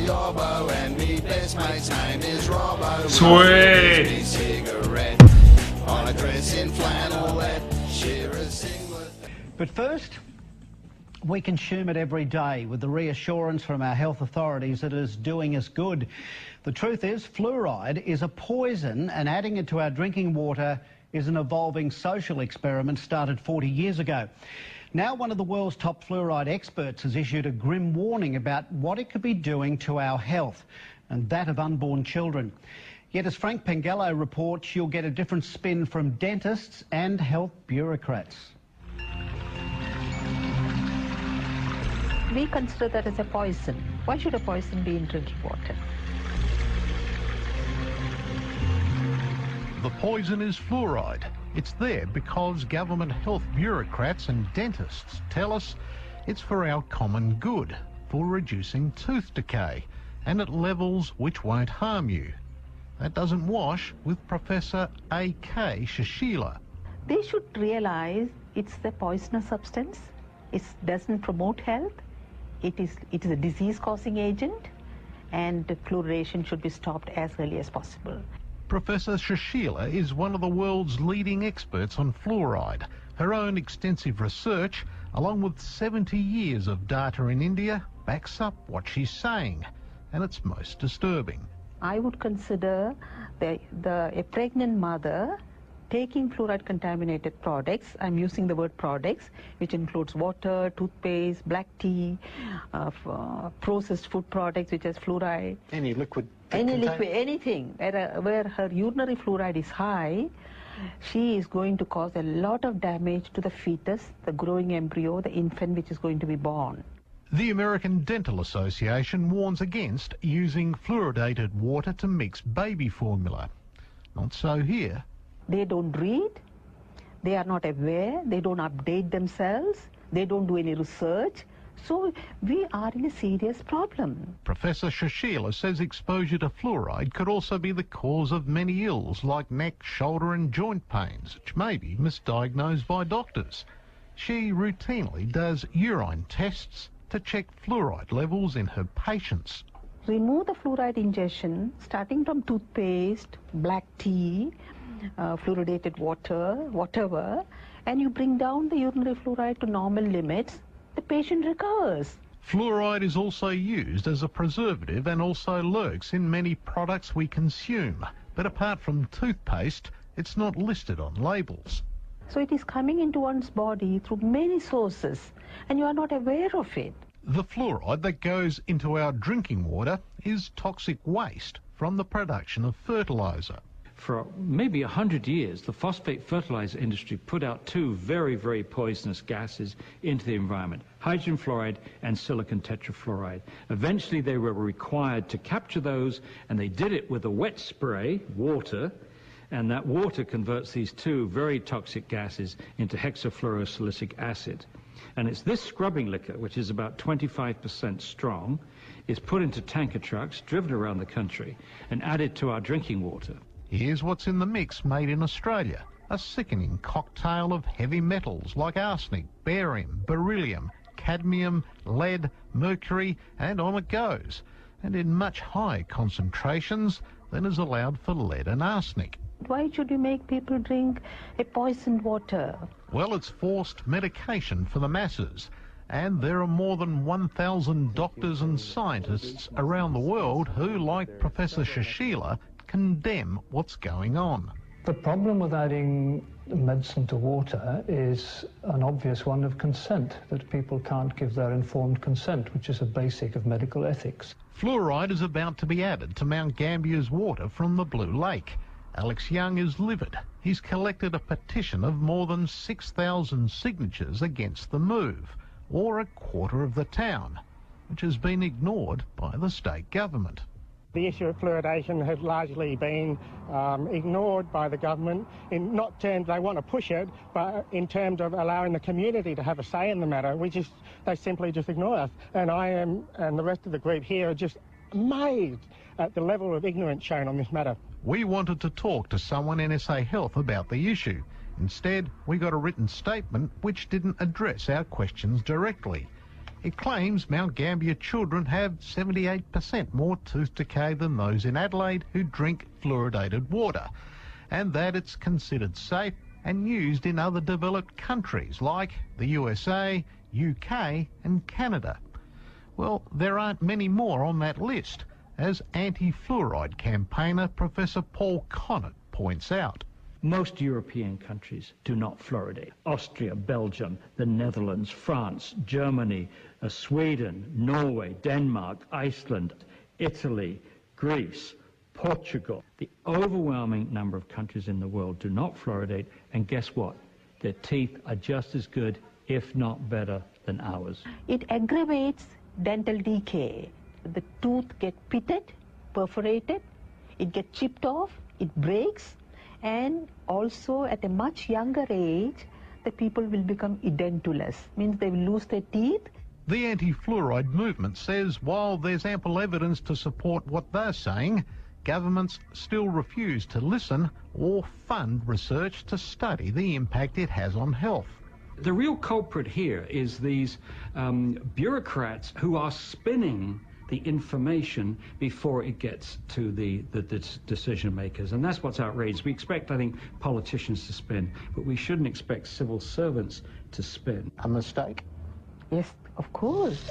Yobbo, and me best mate's name is Robbo. Sweet! Cigarette on a dress in flannelette, shearer's singlet. But first, we consume it every day with the reassurance from our health authorities that it is doing us good. The truth is, fluoride is a poison, and adding it to our drinking water is an evolving social experiment started 40 years ago. Now one of the world's top fluoride experts has issued a grim warning about what it could be doing to our health and that of unborn children. Yet as Frank Pengello reports, you'll get a different spin from dentists and health bureaucrats. We consider that as a poison. Why should a poison be in drinking water? The poison is fluoride. It's there because government health bureaucrats and dentists tell us it's for our common good, for reducing tooth decay, and at levels which won't harm you. That doesn't wash with Professor A.K. Shashila. They should realise it's a poisonous substance. It doesn't promote health. It is a disease-causing agent, and fluoridation should be stopped as early as possible. Professor Shashila is one of the world's leading experts on fluoride. Her own extensive research, along with 70 years of data in India, backs up what she's saying, and it's most disturbing. I would consider a pregnant mother taking fluoride-contaminated products, I'm using the word products, which includes water, toothpaste, black tea, processed food products which has fluoride. Any liquid? Anything. Where her urinary fluoride is high, she is going to cause a lot of damage to the fetus, the growing embryo, the infant which is going to be born. The American Dental Association warns against using fluoridated water to mix baby formula. Not so here. They don't read, they are not aware, they don't update themselves, they don't do any research. So we are in a serious problem. Professor Shashila says exposure to fluoride could also be the cause of many ills like neck, shoulder and joint pains, which may be misdiagnosed by doctors. She routinely does urine tests to check fluoride levels in her patients. Remove the fluoride ingestion starting from toothpaste, black tea, fluoridated water, whatever, and you bring down the urinary fluoride to normal limits, the patient recovers. Fluoride is also used as a preservative and also lurks in many products we consume. But apart from toothpaste, it's not listed on labels. So it is coming into one's body through many sources, and you are not aware of it. The fluoride that goes into our drinking water is toxic waste from the production of fertiliser. For maybe 100 years, the phosphate fertilizer industry put out two very, very poisonous gases into the environment, hydrogen fluoride and silicon tetrafluoride. Eventually, they were required to capture those, and they did it with a wet spray, water, and that water converts these two very toxic gases into hexafluorosilicic acid. And it's this scrubbing liquor, which is about 25% strong, is put into tanker trucks, driven around the country, and added to our drinking water. Here's what's in the mix made in Australia. A sickening cocktail of heavy metals like arsenic, barium, beryllium, cadmium, lead, mercury, and on it goes. And in much higher concentrations than is allowed for lead and arsenic. Why should you make people drink a poisoned water? Well, it's forced medication for the masses. And there are more than 1,000 doctors and scientists around the world who, like Professor Shashila, condemn what's going on. The problem with adding medicine to water is an obvious one of consent, that people can't give their informed consent, which is a basic of medical ethics. Fluoride is about to be added to Mount Gambier's water from the Blue Lake. Alex Young is livid. He's collected a petition of more than 6,000 signatures against the move, or a quarter of the town, which has been ignored by the state government. The issue of fluoridation has largely been ignored by the government, in not terms they want to push it, but in terms of allowing the community to have a say in the matter. They simply just ignore us. And I am, and the rest of the group here, are just amazed at the level of ignorance shown on this matter. We wanted to talk to someone in SA Health about the issue. Instead, we got a written statement which didn't address our questions directly. It claims Mount Gambier children have 78% more tooth decay than those in Adelaide who drink fluoridated water, and that it's considered safe and used in other developed countries like the USA, UK and Canada. Well, there aren't many more on that list, as anti-fluoride campaigner Professor Paul Connett points out. Most European countries do not fluoridate. Austria, Belgium, the Netherlands, France, Germany, Sweden, Norway, Denmark, Iceland, Italy, Greece, Portugal. The overwhelming number of countries in the world do not fluoridate, and guess what? Their teeth are just as good, if not better, than ours. It aggravates dental decay. The tooth gets pitted, perforated, it gets chipped off, it breaks, and also at a much younger age, the people will become edentulous, means they will lose their teeth. The anti-fluoride movement says while there's ample evidence to support what they're saying, governments still refuse to listen or fund research to study the impact it has on health. The real culprit here is these bureaucrats who are spinning the information before it gets to the decision makers, and that's what's outrageous. We expect, I think, politicians to spin, but we shouldn't expect civil servants to spin. A mistake? Yes, of course.